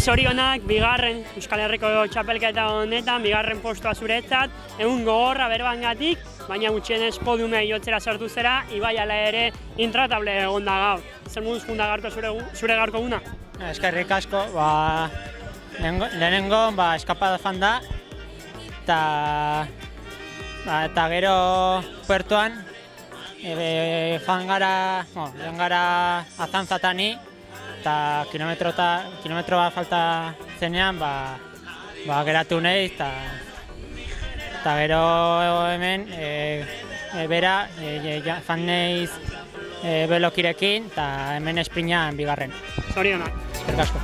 Zorionak, bigarren Euskal Herriko txapelketa honetan, bigarren postua zuretzat, egun gogorra berbangatik, baina gutxienez podiumei jotzera sartu zera, Ibai hala ere intratable egon da gaur. Zer moduz junda gaurko zure gaurko guna? Eskerrik asko, lehenengo eskapada fan da, eta gero puertoan joan gara Azanzatani, eta kilometro bat falta zenean geratu nahi, eta gero hemen bera fan naiz belokirekin, eta hemen esprinan bigarren. Zorionak. Eskerrik asko.